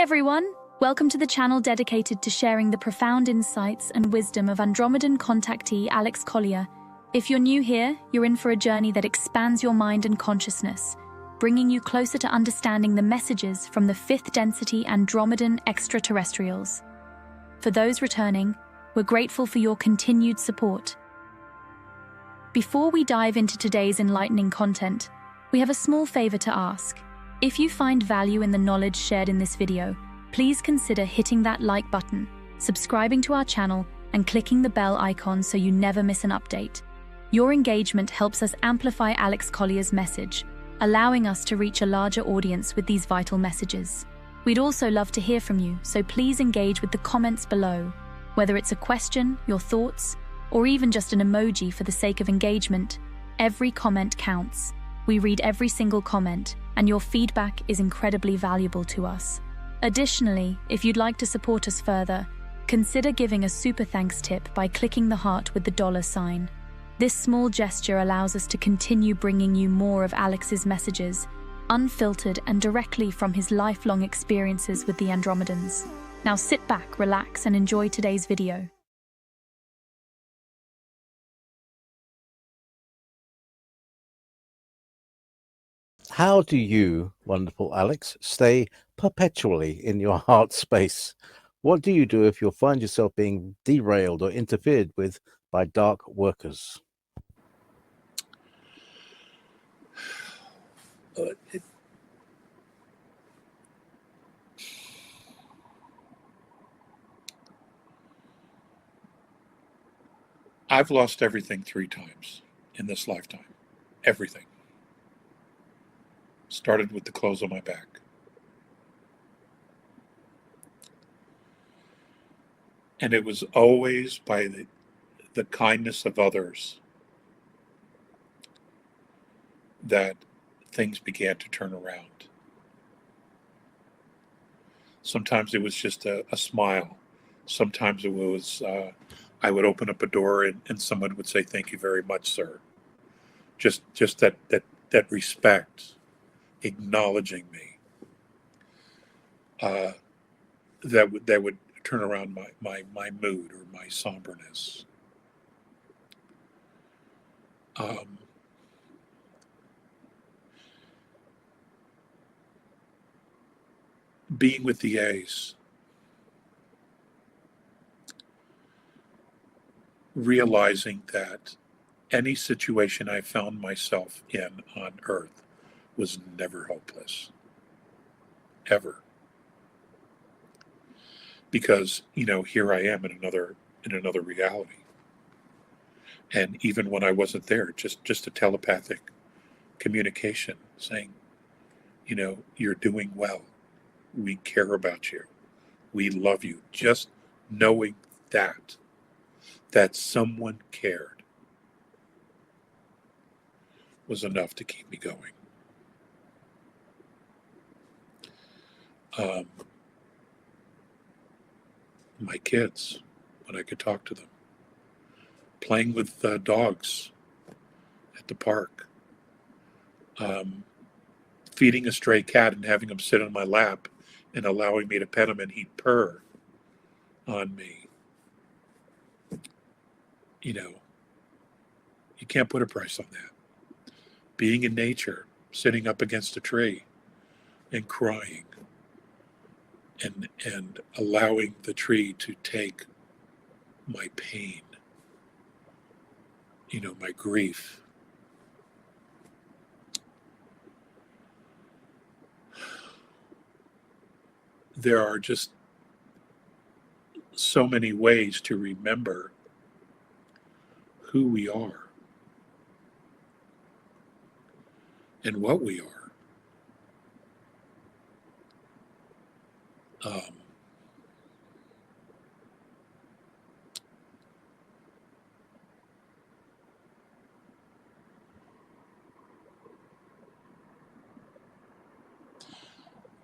everyone! Welcome to the channel dedicated to sharing the profound insights and wisdom of Andromedan contactee Alex Collier. If you're new here, you're in for a journey that expands your mind and consciousness, bringing you closer to understanding the messages from the fifth density Andromedan extraterrestrials. For those returning, we're grateful for your continued support. Before we dive into today's enlightening content, we have a small favor to ask. If you find value in the knowledge shared in this video, please consider hitting that like button, subscribing to our channel, and clicking the bell icon so you never miss an update. Your engagement helps us amplify Alex Collier's message, allowing us to reach a larger audience with these vital messages. We'd also love to hear from you, so please engage with the comments below. Whether it's a question, your thoughts, or even just an emoji for the sake of engagement, every comment counts. We read every single comment, and your feedback is incredibly valuable to us. Additionally, if you'd like to support us further, consider giving a super thanks tip by clicking the heart with the $sign. This small gesture allows us to continue bringing you more of Alex's messages, unfiltered and directly from his lifelong experiences with the Andromedans. Now sit back, relax, and enjoy today's video. How do you, wonderful Alex, stay perpetually in your heart space? What do you do if you find yourself being derailed or interfered with by dark workers? I've lost everything 3 times in this lifetime. Everything. Started with the clothes on my back. And it was always by the kindness of others that things began to turn around. Sometimes it was just a smile. Sometimes it was, I would open up a door and someone would say, "Thank you very much, sir." Just that respect, acknowledging me, that would turn around my mood or my somberness. Being with the A's, realizing that any situation I found myself in on Earth was never hopeless, ever. Because, here I am in another reality. And even when I wasn't there, just a telepathic communication saying, you're doing well. We care about you. We love you. Just knowing that someone cared was enough to keep me going. My kids, when I could talk to them. Playing with dogs at the park. Feeding a stray cat and having him sit on my lap and allowing me to pet him and he'd purr on me. You can't put a price on that. Being in nature, sitting up against a tree and crying and allowing the tree to take my pain, my grief. There are just so many ways to remember who we are and what we are.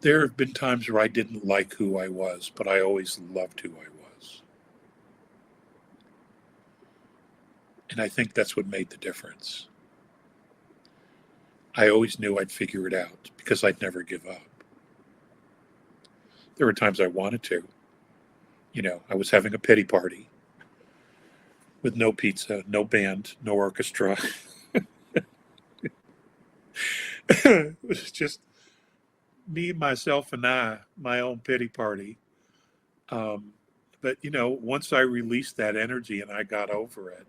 There have been times where I didn't like who I was, but I always loved who I was. And I think that's what made the difference. I always knew I'd figure it out because I'd never give up. There were times I wanted to. I was having a pity party with no pizza, no band, no orchestra. It was just me, myself, and I, my own pity party. But once I released that energy and I got over it,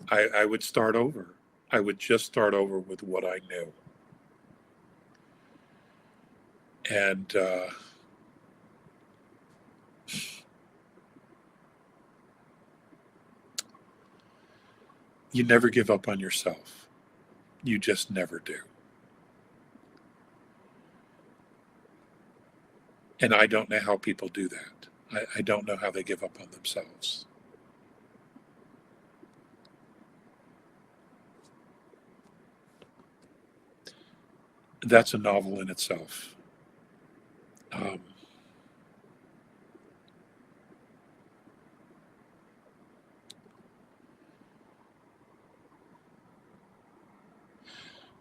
I would start over. I would just start over with what I knew. And you never give up on yourself. You just never do. And I don't know how people do that. I don't know how they give up on themselves. That's a novel in itself.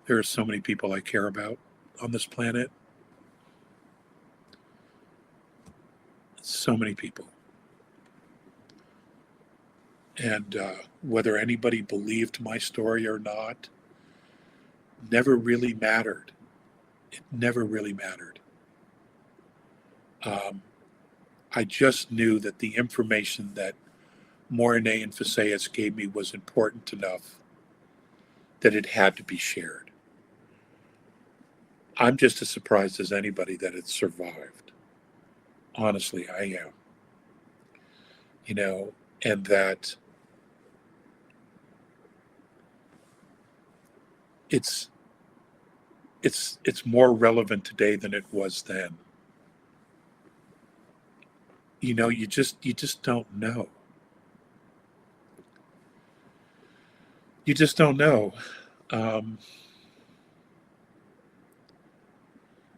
There are so many people I care about on this planet. So many people. And whether anybody believed my story or not never really mattered. It never really mattered. I just knew that the information that Mornay and Faceas gave me was important enough that it had to be shared. I'm just as surprised as anybody that it survived. Honestly, I am. And that it's more relevant today than it was then. You just don't know. You just don't know.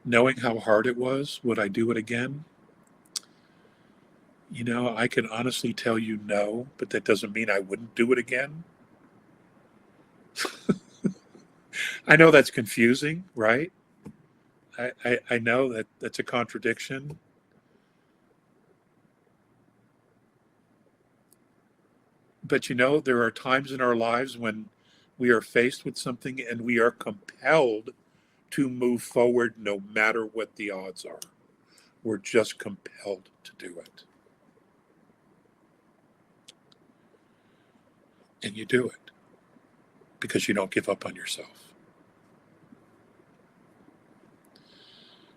Knowing how hard it was, would I do it again? I can honestly tell you no, but that doesn't mean I wouldn't do it again. I know that's confusing, right? I know that that's a contradiction. But there are times in our lives when we are faced with something and we are compelled to move forward no matter what the odds are. We're just compelled to do it. And you do it because you don't give up on yourself.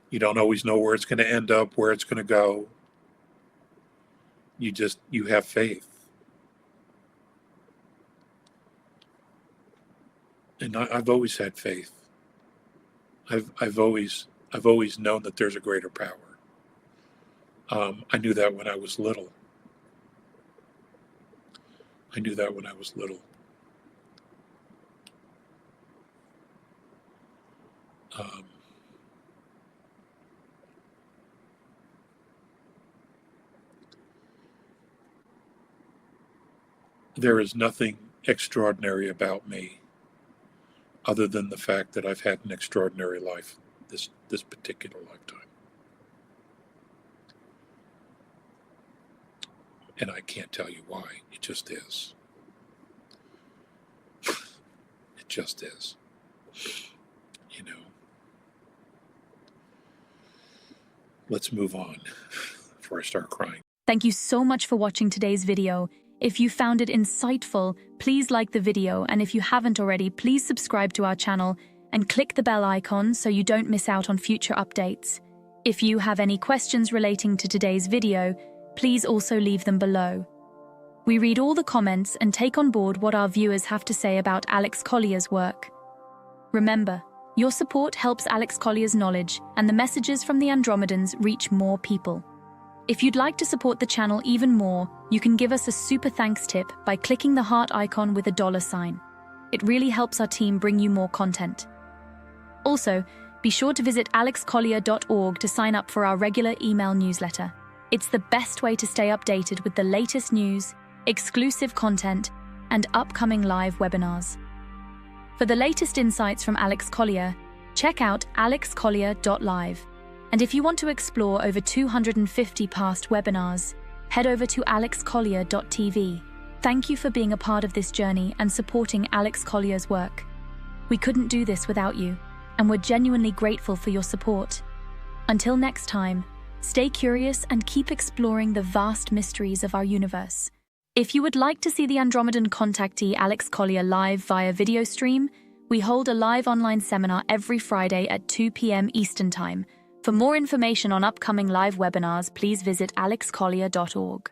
You don't always know where it's going to end up, where it's going to go. You have faith. And I've always had faith. I've always known that there's a greater power. I knew that when I was little. There is nothing extraordinary about me other than the fact that I've had an extraordinary life this particular lifetime. And I can't tell you why. It just is. It just is. Let's move on before I start crying. Thank you so much for watching today's video. If you found it insightful, please like the video, and if you haven't already, please subscribe to our channel and click the bell icon so you don't miss out on future updates. If you have any questions relating to today's video, please also leave them below. We read all the comments and take on board what our viewers have to say about Alex Collier's work. Remember, your support helps Alex Collier's knowledge and the messages from the Andromedans reach more people. If you'd like to support the channel even more, you can give us a super thanks tip by clicking the heart icon with a $sign. It really helps our team bring you more content. Also, be sure to visit alexcollier.org to sign up for our regular email newsletter. It's the best way to stay updated with the latest news, exclusive content, and upcoming live webinars. For the latest insights from Alex Collier, check out alexcollier.live. And if you want to explore over 250 past webinars, head over to alexcollier.tv. Thank you for being a part of this journey and supporting Alex Collier's work. We couldn't do this without you, and we're genuinely grateful for your support. Until next time, stay curious and keep exploring the vast mysteries of our universe. If you would like to see the Andromedan contactee Alex Collier live via video stream, we hold a live online seminar every Friday at 2 p.m. Eastern Time. For more information on upcoming live webinars, please visit alexcollier.org.